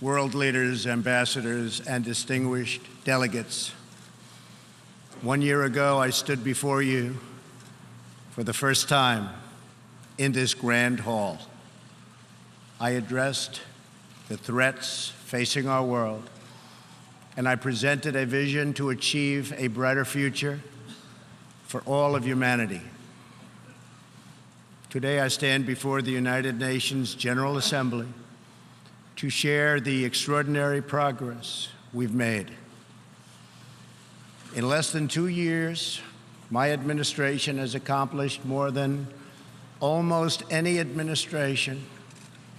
world leaders, ambassadors, and distinguished delegates. 1 year ago, I stood before you for the first time in this grand hall. I addressed the threats facing our world, and I presented a vision to achieve a brighter future for all of humanity. Today, I stand before the United Nations General Assembly to share the extraordinary progress we've made. In less than 2 years, my administration has accomplished more than almost any administration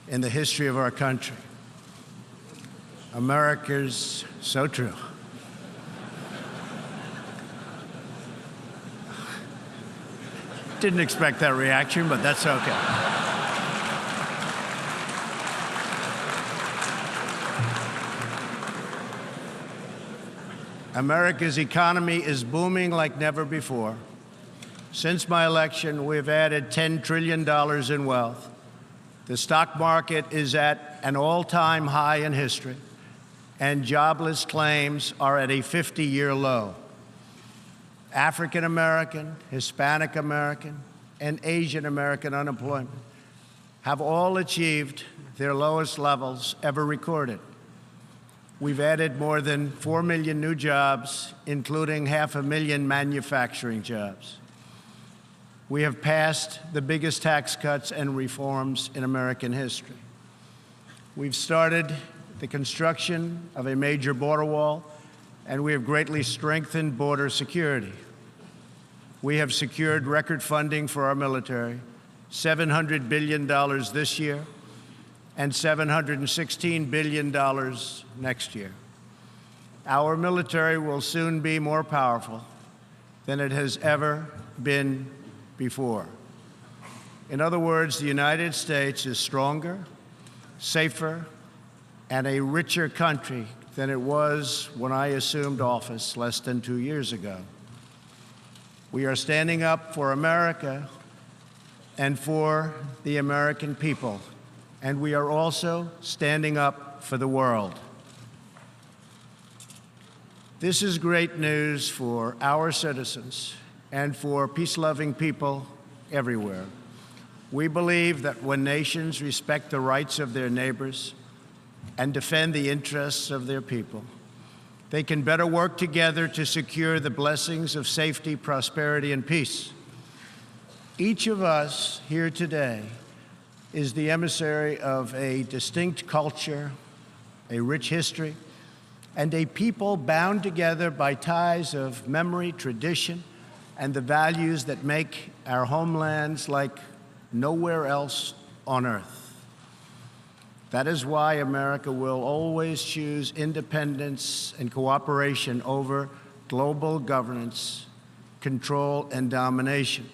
in the history of our country. America's so true. Didn't expect that reaction, but that's okay. America's economy is booming like never before. Since my election, we've added $10 trillion in wealth. The stock market is at an all-time high in history, and jobless claims are at a 50-year low. African American, Hispanic American, and Asian American unemployment have all achieved their lowest levels ever recorded. We've added more than 4 million new jobs, including 500,000 manufacturing jobs. We have passed the biggest tax cuts and reforms in American history. We've started the construction of a major border wall, and we have greatly strengthened border security. We have secured record funding for our military, $700 billion this year, and $716 billion next year. Our military will soon be more powerful than it has ever been before. In other words, the United States is stronger, safer, and a richer country than it was when I assumed office less than 2 years ago. We are standing up for America and for the American people, and we are also standing up for the world. This is great news for our citizens and for peace-loving people everywhere. We believe that when nations respect the rights of their neighbors and defend the interests of their people, they can better work together to secure the blessings of safety, prosperity, and peace. Each of us here today is the emissary of a distinct culture, a rich history, and a people bound together by ties of memory, tradition, and the values that make our homelands like nowhere else on earth. That is why America will always choose independence and cooperation over global governance, control, and domination.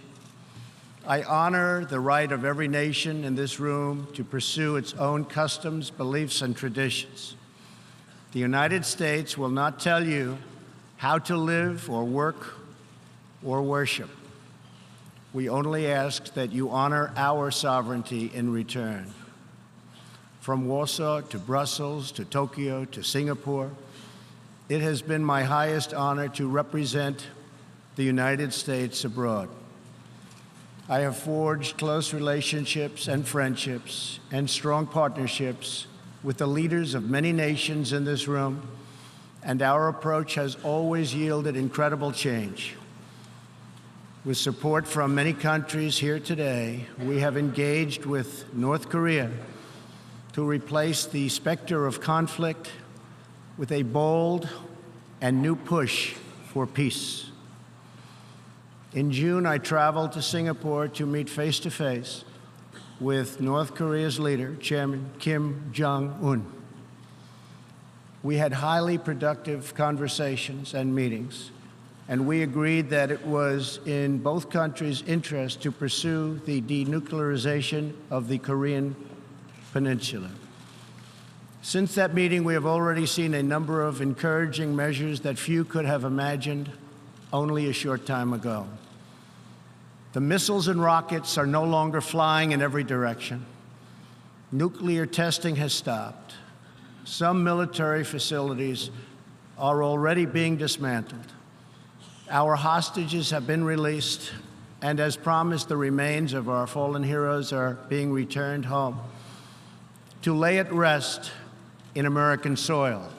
I honor the right of every nation in this room to pursue its own customs, beliefs, and traditions. The United States will not tell you how to live or work or worship. We only ask that you honor our sovereignty in return. From Warsaw to Brussels to Tokyo to Singapore, it has been my highest honor to represent the United States abroad. I have forged close relationships and friendships and strong partnerships with the leaders of many nations in this room, and our approach has always yielded incredible change. With support from many countries here today, we have engaged with North Korea to replace the specter of conflict with a bold and new push for peace. In June, I traveled to Singapore to meet face-to-face with North Korea's leader, Chairman Kim Jong-un. We had highly productive conversations and meetings, and we agreed that it was in both countries' interest to pursue the denuclearization of the Korean Peninsula. Since that meeting, we have already seen a number of encouraging measures that few could have imagined only a short time ago. The missiles and rockets are no longer flying in every direction. Nuclear testing has stopped. Some military facilities are already being dismantled. Our hostages have been released, and as promised, the remains of our fallen heroes are being returned home to lay at rest in American soil.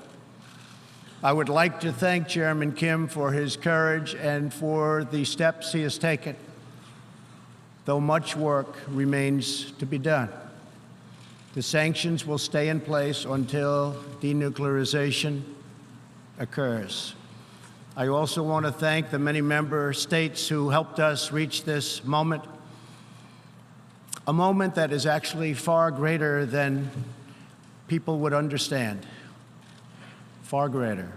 I would like to thank Chairman Kim for his courage and for the steps he has taken, though much work remains to be done. The sanctions will stay in place until denuclearization occurs. I also want to thank the many member states who helped us reach this moment, a moment that is actually far greater than people would understand, far greater.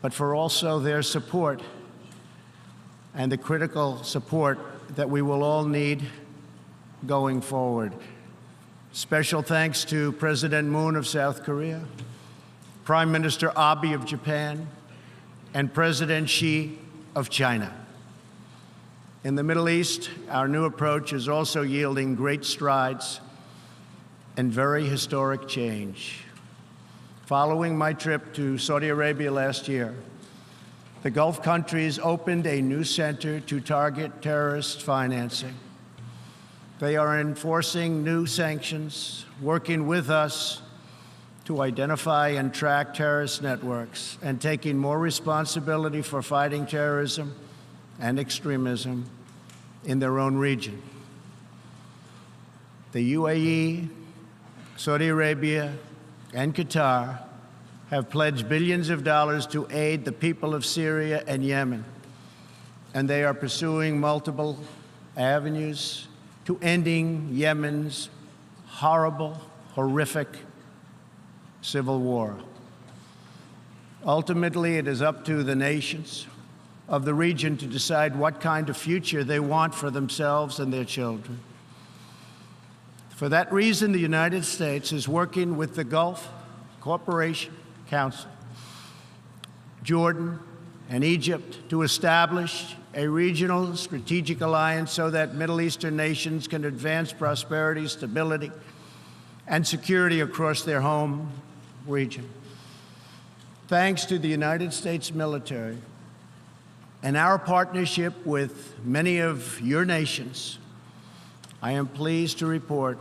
But for also their support and the critical support that we will all need going forward. Special thanks to President Moon of South Korea, Prime Minister Abe of Japan, and President Xi of China. In the Middle East, our new approach is also yielding great strides and very historic change. Following my trip to Saudi Arabia last year, the Gulf countries opened a new center to target terrorist financing. They are enforcing new sanctions, working with us to identify and track terrorist networks, and taking more responsibility for fighting terrorism and extremism in their own region. The UAE, Saudi Arabia, and Qatar have pledged billions of dollars to aid the people of Syria and Yemen, and they are pursuing multiple avenues to ending Yemen's horrible, horrific civil war. Ultimately, it is up to the nations of the region to decide what kind of future they want for themselves and their children. For that reason, the United States is working with the Gulf Cooperation Council, Jordan, and Egypt to establish a regional strategic alliance so that Middle Eastern nations can advance prosperity, stability, and security across their home region. Thanks to the United States military and our partnership with many of your nations, I am pleased to report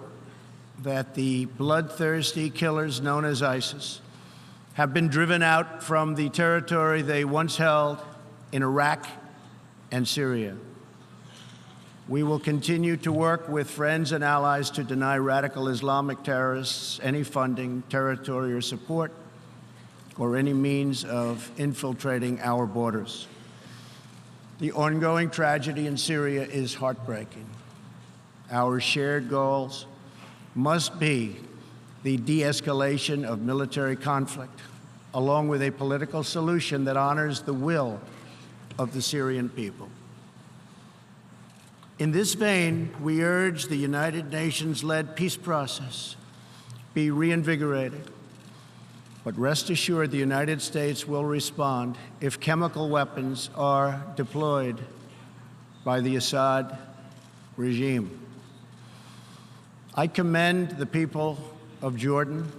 that the bloodthirsty killers known as ISIS have been driven out from the territory they once held in Iraq and Syria. We will continue to work with friends and allies to deny radical Islamic terrorists any funding, territory, or support, or any means of infiltrating our borders. The ongoing tragedy in Syria is heartbreaking. Our shared goals must be the de-escalation of military conflict, along with a political solution that honors the will of the Syrian people. In this vein, we urge the United Nations-led peace process be reinvigorated. But rest assured, the United States will respond if chemical weapons are deployed by the Assad regime. I commend the people of Jordan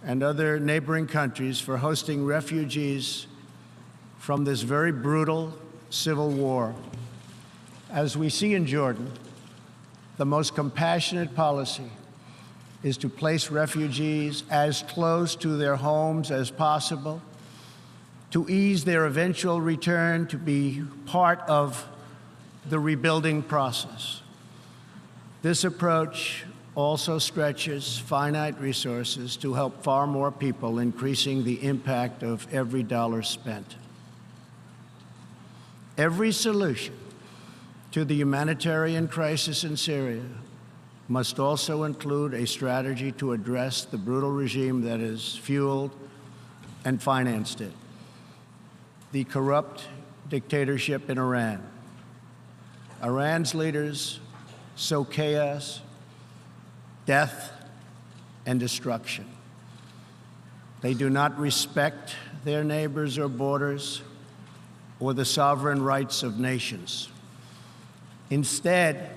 and other neighboring countries for hosting refugees from this very brutal civil war. As we see in Jordan, the most compassionate policy is to place refugees as close to their homes as possible, to ease their eventual return to be part of the rebuilding process. This approach also stretches finite resources to help far more people, increasing the impact of every dollar spent. Every solution to the humanitarian crisis in Syria must also include a strategy to address the brutal regime that has fueled and financed it, the corrupt dictatorship in Iran. Iran's leaders sow chaos, death, and destruction. They do not respect their neighbors or borders or the sovereign rights of nations. Instead,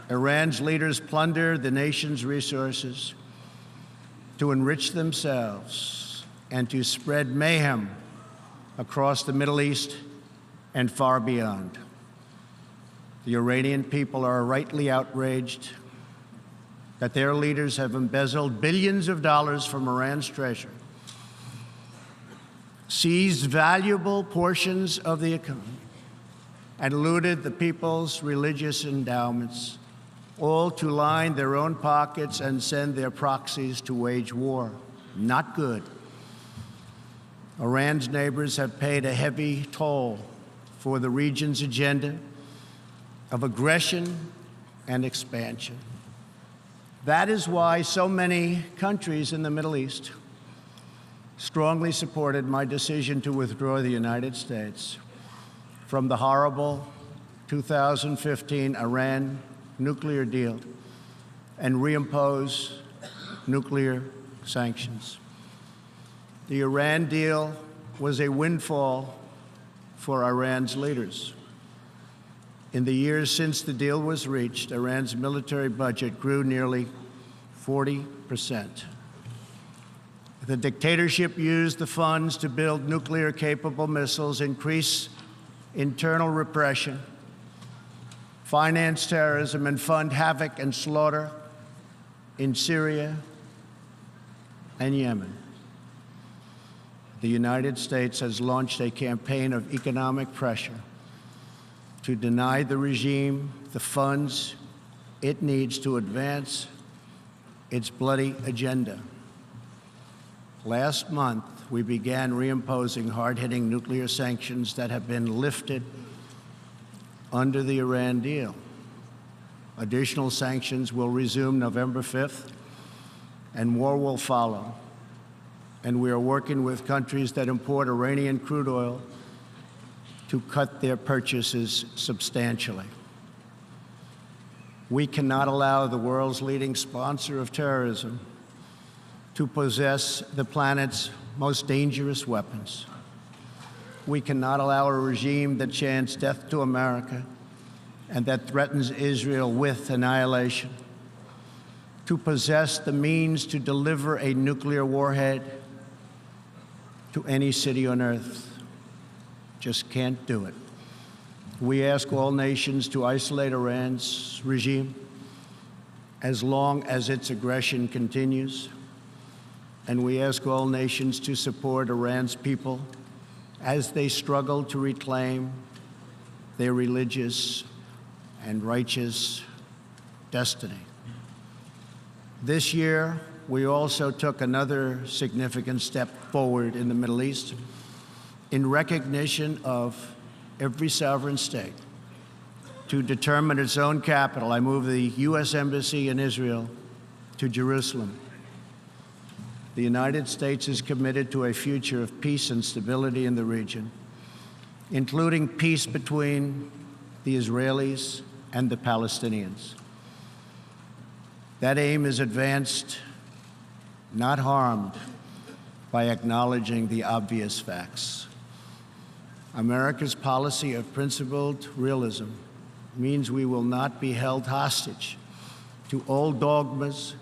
Iran's leaders plunder the nation's resources to enrich themselves and to spread mayhem across the Middle East and far beyond. The Iranian people are rightly outraged that their leaders have embezzled billions of dollars from Iran's treasury, seized valuable portions of the economy, and looted the people's religious endowments, all to line their own pockets and send their proxies to wage war. Not good. Iran's neighbors have paid a heavy toll for the region's agenda of aggression and expansion. That is why so many countries in the Middle East strongly supported my decision to withdraw the United States from the horrible 2015 Iran nuclear deal and reimpose nuclear sanctions. The Iran deal was a windfall for Iran's leaders. In the years since the deal was reached, Iran's military budget grew nearly 40%. The dictatorship used the funds to build nuclear-capable missiles, increase internal repression, finance terrorism, and fund havoc and slaughter in Syria and Yemen. The United States has launched a campaign of economic pressure to deny the regime the funds it needs to advance its bloody agenda. Last month, we began reimposing hard-hitting nuclear sanctions that have been lifted under the Iran deal. Additional sanctions will resume November 5th, and more will follow. And we are working with countries that import Iranian crude oil to cut their purchases substantially. We cannot allow the world's leading sponsor of terrorism to possess the planet's most dangerous weapons. We cannot allow a regime that chants death to America and that threatens Israel with annihilation to possess the means to deliver a nuclear warhead to any city on earth. Just can't do it. We ask all nations to isolate Iran's regime as long as its aggression continues. And we ask all nations to support Iran's people as they struggle to reclaim their religious and righteous destiny. This year, we also took another significant step forward in the Middle East in recognition of every sovereign state to determine its own capital. I moved the U.S. Embassy in Israel to Jerusalem. The United States is committed to a future of peace and stability in the region, including peace between the Israelis and the Palestinians. That aim is advanced, not harmed, by acknowledging the obvious facts. America's policy of principled realism means we will not be held hostage to old dogmas,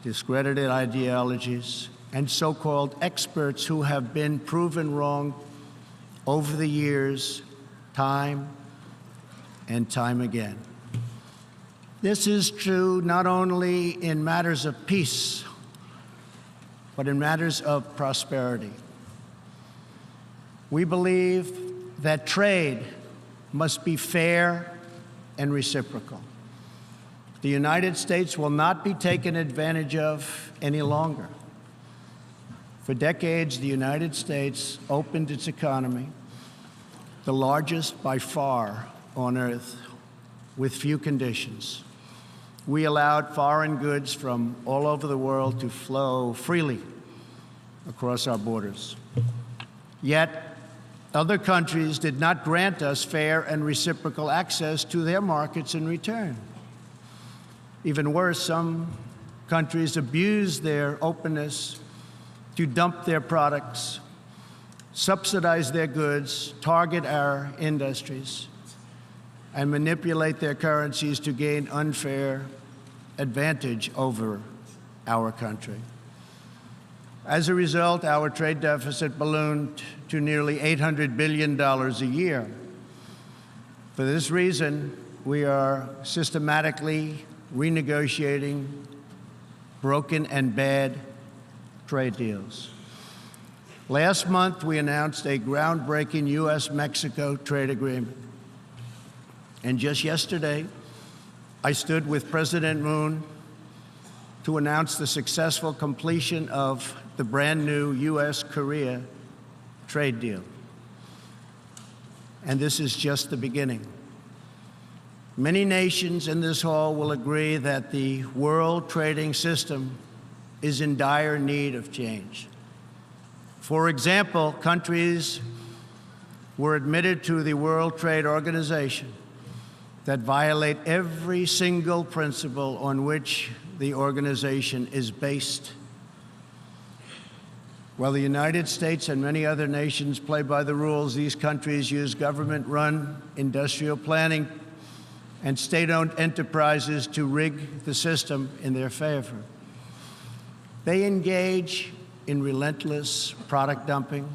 discredited ideologies, and so-called experts who have been proven wrong over the years, time and time again. This is true not only in matters of peace, but in matters of prosperity. We believe that trade must be fair and reciprocal. The United States will not be taken advantage of any longer. For decades, the United States opened its economy, the largest by far on earth, with few conditions. We allowed foreign goods from all over the world to flow freely across our borders. Yet, other countries did not grant us fair and reciprocal access to their markets in return. Even worse, some countries abused their openness to dump their products, subsidize their goods, target our industries, and manipulate their currencies to gain unfair advantage over our country. As a result, our trade deficit ballooned to nearly $800 billion a year. For this reason, we are systematically renegotiating broken and bad trade deals. Last month, we announced a groundbreaking U.S.-Mexico trade agreement. And just yesterday, I stood with President Moon to announce the successful completion of the brand new U.S.-Korea trade deal. And this is just the beginning. Many nations in this hall will agree that the world trading system is in dire need of change. For example, countries were admitted to the World Trade Organization that violate every single principle on which the organization is based. While the United States and many other nations play by the rules, these countries use government-run industrial planning and state-owned enterprises to rig the system in their favor. They engage in relentless product dumping,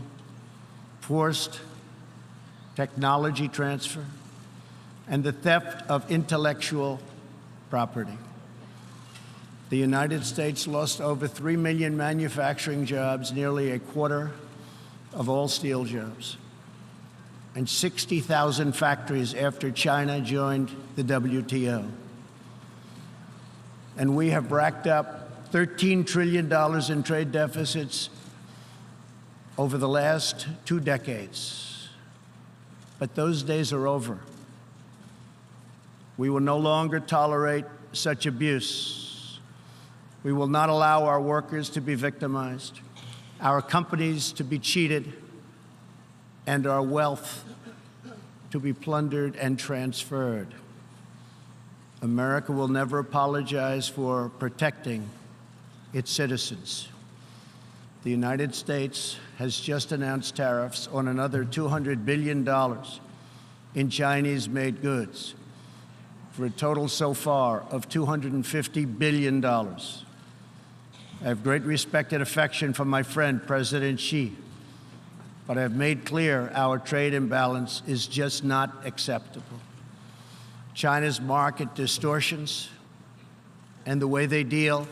forced technology transfer, and the theft of intellectual property. The United States lost over 3 million manufacturing jobs, nearly a quarter of all steel jobs, and 60,000 factories after China joined the WTO. And we have racked up $13 trillion in trade deficits over the last 2 decades. But those days are over. We will no longer tolerate such abuse. We will not allow our workers to be victimized, our companies to be cheated, and our wealth to be plundered and transferred. America will never apologize for protecting its citizens. The United States has just announced tariffs on another $200 billion in Chinese-made goods, for a total so far of $250 billion. I have great respect and affection for my friend, President Xi, but I have made clear our trade imbalance is just not acceptable. China's market distortions and the way they deal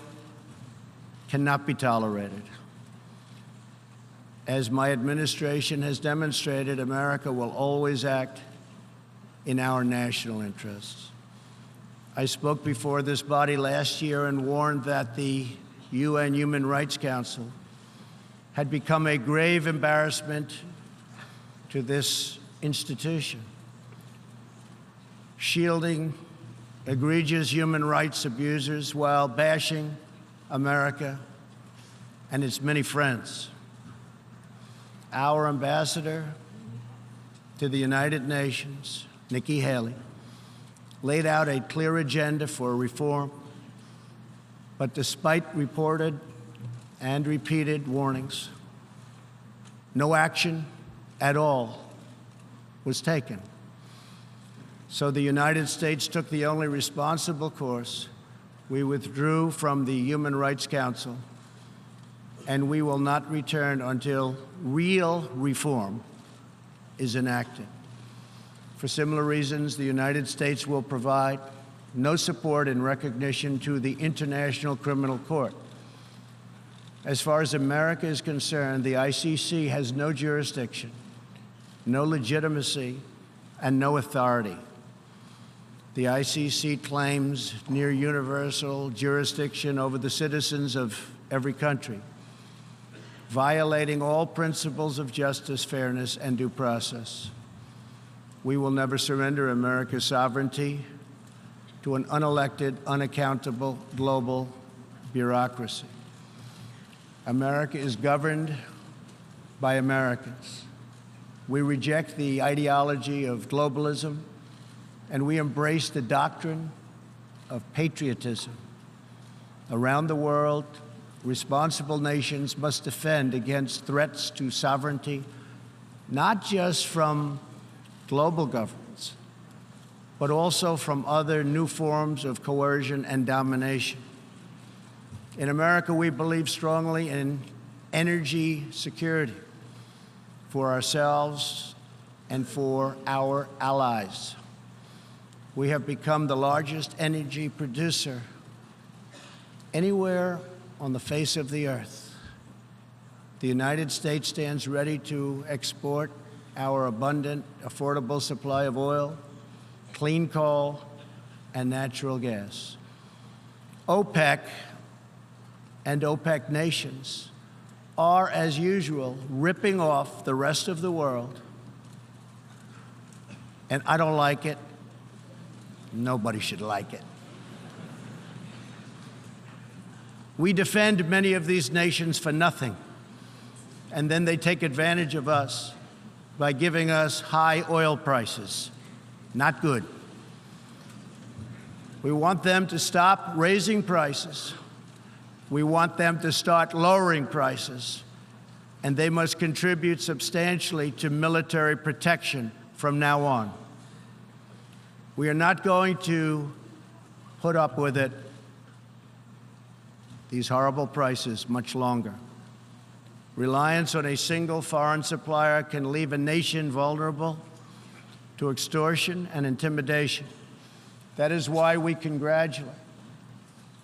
cannot be tolerated. As my administration has demonstrated, America will always act in our national interests. I spoke before this body last year and warned that the UN Human Rights Council had become a grave embarrassment to this institution, shielding egregious human rights abusers while bashing America and its many friends. Our ambassador to the United Nations, Nikki Haley, laid out a clear agenda for reform, but despite reported and repeated warnings, no action at all was taken. So the United States took the only responsible course. We withdrew from the Human Rights Council, and we will not return until real reform is enacted. For similar reasons, the United States will provide no support in recognition to the International Criminal Court. As far as America is concerned, the ICC has no jurisdiction, no legitimacy, and no authority. The ICC claims near universal jurisdiction over the citizens of every country, violating all principles of justice, fairness, and due process. We will never surrender America's sovereignty to an unelected, unaccountable global bureaucracy. America is governed by Americans. We reject the ideology of globalism, and we embrace the doctrine of patriotism. Around the world, responsible nations must defend against threats to sovereignty, not just from global governments, but also from other new forms of coercion and domination. In America, we believe strongly in energy security for ourselves and for our allies. We have become the largest energy producer anywhere on the face of the earth. The United States stands ready to export our abundant, affordable supply of oil, clean coal, and natural gas. OPEC and OPEC nations are, as usual, ripping off the rest of the world. And I don't like it. Nobody should like it. We defend many of these nations for nothing, and then they take advantage of us by giving us high oil prices. Not good. We want them to stop raising prices. We want them to start lowering prices, and they must contribute substantially to military protection from now on. We are not going to put up with it, these horrible prices, much longer. Reliance on a single foreign supplier can leave a nation vulnerable to extortion and intimidation. That is why we congratulate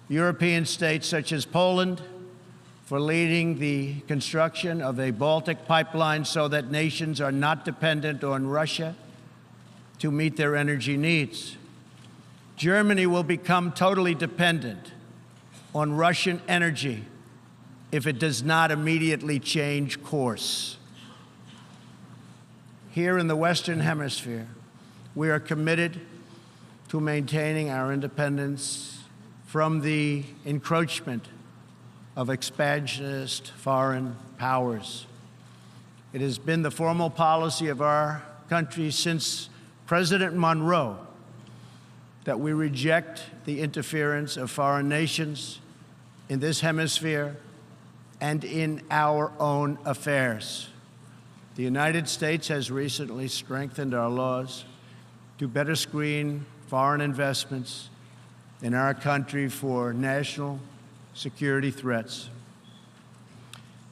European states such as Poland for leading the construction of a Baltic pipeline so that nations are not dependent on Russia to meet their energy needs. Germany will become totally dependent on Russian energy if it does not immediately change course. Here in the Western Hemisphere, we are committed to maintaining our independence from the encroachment of expansionist foreign powers. It has been the formal policy of our country since President Monroe that we reject the interference of foreign nations in this hemisphere and in our own affairs. The United States has recently strengthened our laws to better screen foreign investments in our country for national security threats.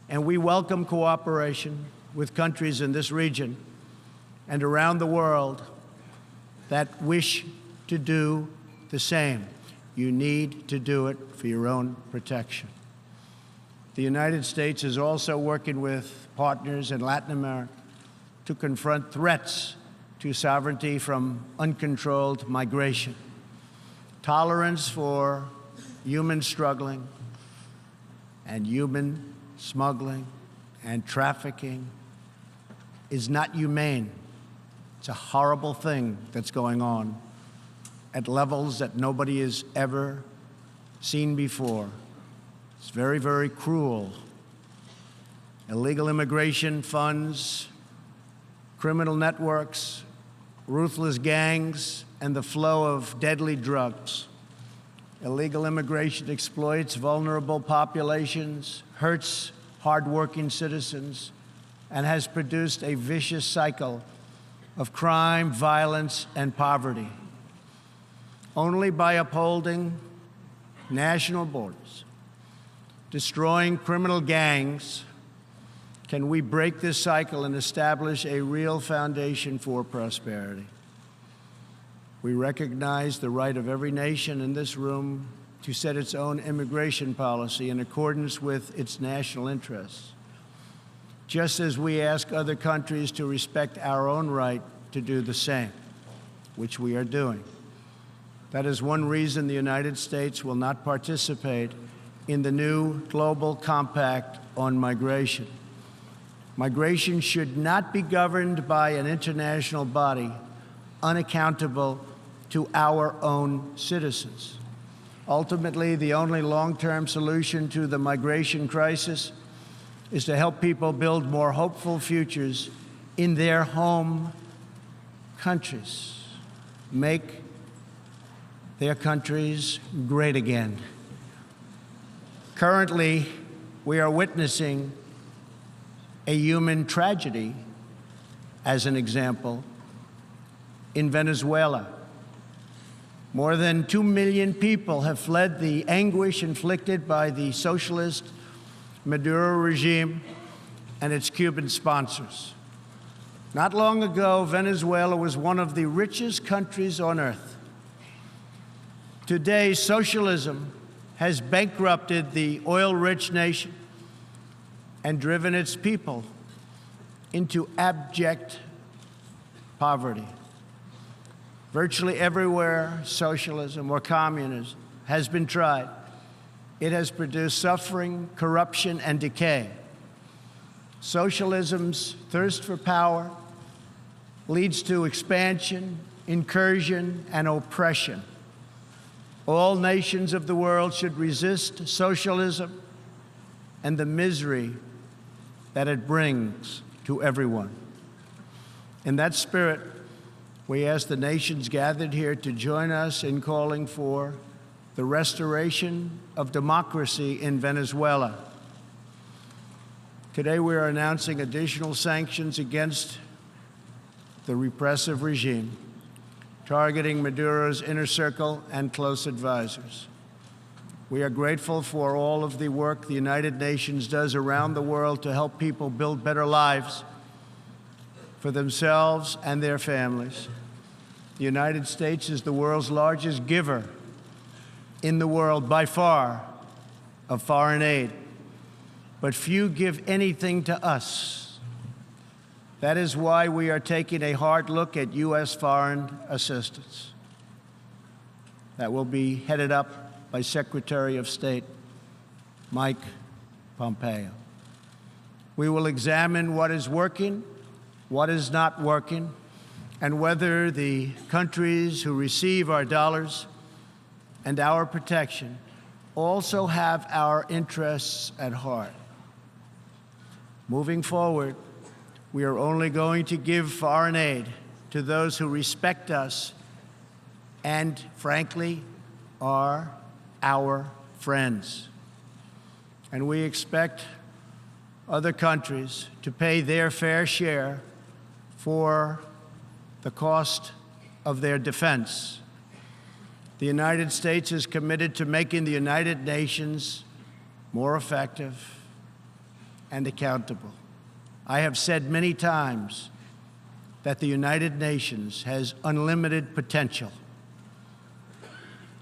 And we welcome cooperation with countries in this region and around the world that wish to do the same. You need to do it for your own protection. The United States is also working with partners in Latin America to confront threats to sovereignty from uncontrolled migration. Tolerance for human struggling and human smuggling and trafficking is not humane. It's a horrible thing that's going on at levels that nobody has ever seen before. It's very, very cruel. Illegal immigration funds criminal networks, ruthless gangs, and the flow of deadly drugs. Illegal immigration exploits vulnerable populations, hurts hardworking citizens, and has produced a vicious cycle of crime, violence, and poverty. Only by upholding national borders, destroying criminal gangs, can we break this cycle and establish a real foundation for prosperity. We recognize the right of every nation in this room to set its own immigration policy in accordance with its national interests, just as we ask other countries to respect our own right to do the same, which we are doing. That is one reason the United States will not participate in the new global compact on migration. Migration should not be governed by an international body unaccountable to our own citizens. Ultimately, the only long-term solution to the migration crisis is to help people build more hopeful futures in their home countries, make their countries great again. Currently, we are witnessing a human tragedy, as an example, in Venezuela. More than 2 million people have fled the anguish inflicted by the socialist Maduro regime and its Cuban sponsors. Not long ago, Venezuela was one of the richest countries on earth. Today, socialism has bankrupted the oil-rich nation and driven its people into abject poverty. Virtually everywhere socialism or communism has been tried, it has produced suffering, corruption, and decay. Socialism's thirst for power leads to expansion, incursion, and oppression. All nations of the world should resist socialism and the misery that it brings to everyone. In that spirit, we ask the nations gathered here to join us in calling for the restoration of democracy in Venezuela. Today, we are announcing additional sanctions against the repressive regime, targeting Maduro's inner circle and close advisors. We are grateful for all of the work the United Nations does around the world to help people build better lives for themselves and their families. The United States is the world's largest giver in the world, by far, of foreign aid. But few give anything to us. That is why we are taking a hard look at U.S. foreign assistance. That will be headed up by Secretary of State Mike Pompeo. We will examine what is working, what is not working, and whether the countries who receive our dollars and our protection also have our interests at heart. Moving forward, we are only going to give foreign aid to those who respect us and, frankly, are our friends. And we expect other countries to pay their fair share for the cost of their defense. The United States is committed to making the United Nations more effective and accountable. I have said many times that the United Nations has unlimited potential.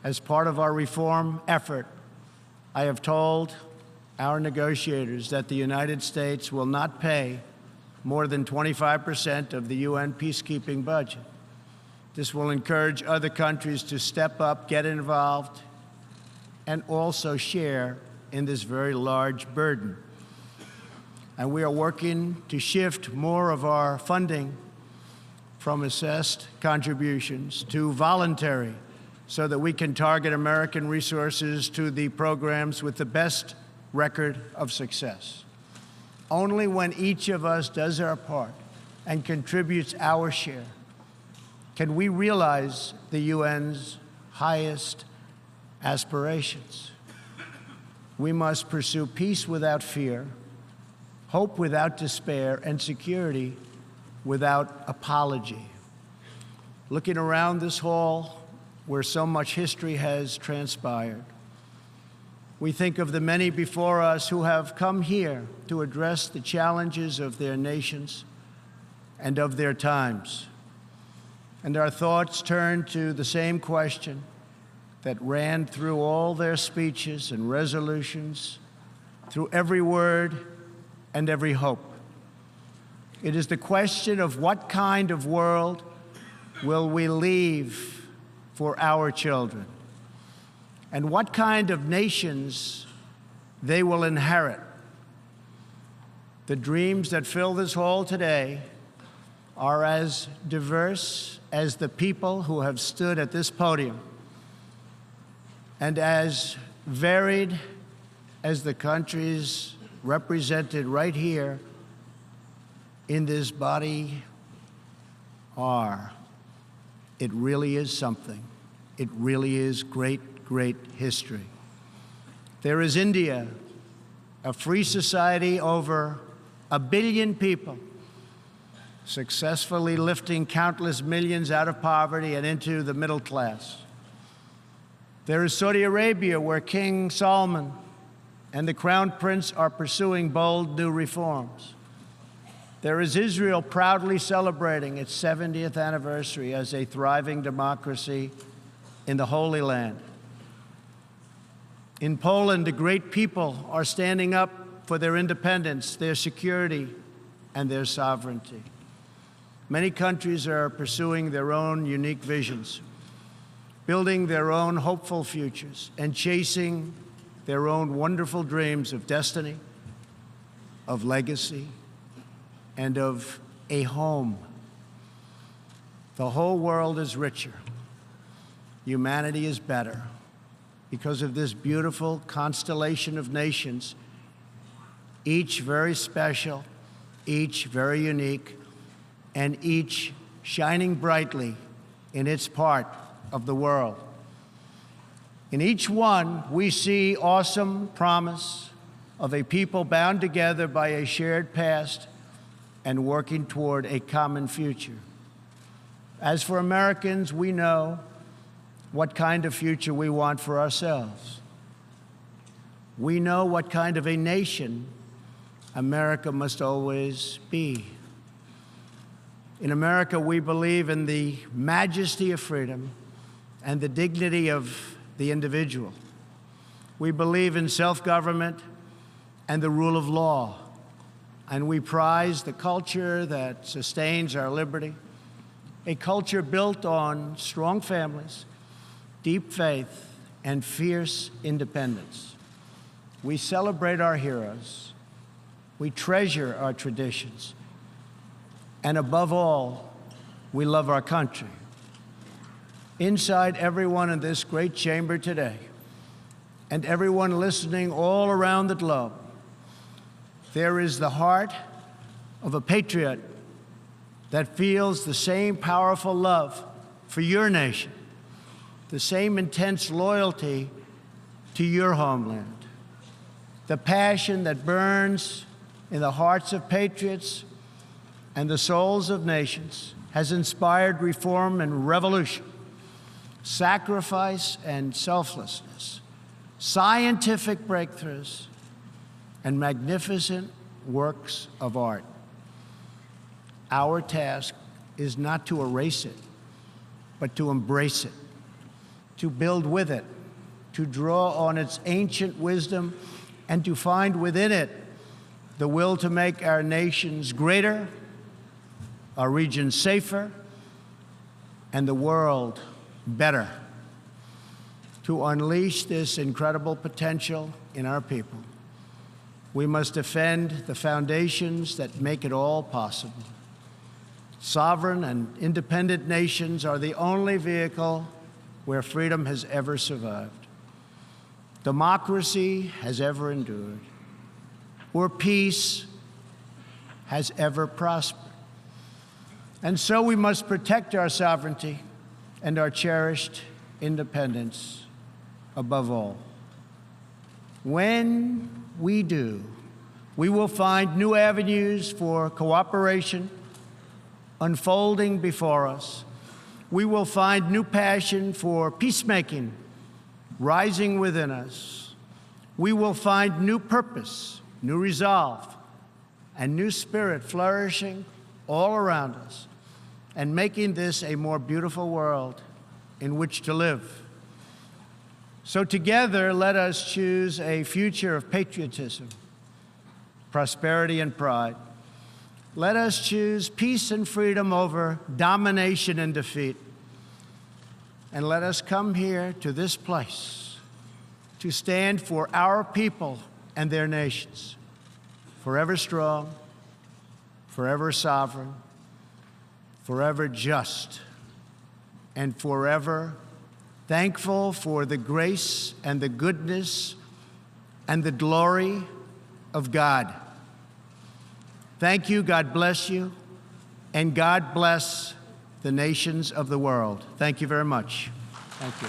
As part of our reform effort, I have told our negotiators that the United States will not pay more than 25% of the UN peacekeeping budget. This will encourage other countries to step up, get involved, and also share in this very large burden. And we are working to shift more of our funding from assessed contributions to voluntary, so that we can target American resources to the programs with the best record of success. Only when each of us does our part and contributes our share can we realize the UN's highest aspirations. We must pursue peace without fear, hope without despair, and security without apology. Looking around this hall, where so much history has transpired, we think of the many before us who have come here to address the challenges of their nations and of their times. And our thoughts turn to the same question that ran through all their speeches and resolutions, through every word and every hope. It is the question of what kind of world will we leave for our children, and what kind of nations they will inherit. The dreams that fill this hall today are as diverse as the people who have stood at this podium, and as varied as the countries represented right here in this body are. It really is something. It really is great, great history. There is India, a free society, over 1 billion people, successfully lifting countless millions out of poverty and into the middle class. There is Saudi Arabia, where King Salman and the Crown Prince are pursuing bold new reforms. There is Israel proudly celebrating its 70th anniversary as a thriving democracy in the Holy Land. In Poland, the great people are standing up for their independence, their security, and their sovereignty. Many countries are pursuing their own unique visions, building their own hopeful futures, and chasing their own wonderful dreams of destiny, of legacy, and of a home. The whole world is richer. Humanity is better because of this beautiful constellation of nations, each very special, each very unique, and each shining brightly in its part of the world. In each one, we see awesome promise of a people bound together by a shared past and working toward a common future. As for Americans, we know what kind of future we want for ourselves. We know what kind of a nation America must always be. In America, we believe in the majesty of freedom and the dignity of the individual. We believe in self-government and the rule of law, and we prize the culture that sustains our liberty, a culture built on strong families, deep faith, and fierce independence. We celebrate our heroes. We treasure our traditions. And above all, we love our country. Inside everyone in this great chamber today, and everyone listening all around the globe, there is the heart of a patriot that feels the same powerful love for your nation, the same intense loyalty to your homeland. The passion that burns in the hearts of patriots and the souls of nations has inspired reform and revolution, sacrifice and selflessness, scientific breakthroughs, and magnificent works of art. Our task is not to erase it, but to embrace it, to build with it, to draw on its ancient wisdom, and to find within it the will to make our nations greater, our region safer, and the world better. To unleash this incredible potential in our people, we must defend the foundations that make it all possible. Sovereign and independent nations are the only vehicle where freedom has ever survived, democracy has ever endured, or peace has ever prospered. And so we must protect our sovereignty and our cherished independence above all. When we do, we will find new avenues for cooperation unfolding before us. We will find new passion for peacemaking rising within us. We will find new purpose, new resolve, and new spirit flourishing all around us, and making this a more beautiful world in which to live. So together, let us choose a future of patriotism, prosperity, and pride. Let us choose peace and freedom over domination and defeat. And let us come here to this place to stand for our people and their nations, forever strong, forever sovereign, forever just, and forever thankful for the grace and the goodness and the glory of God. Thank you, God bless you, and God bless the nations of the world. Thank you very much. Thank you.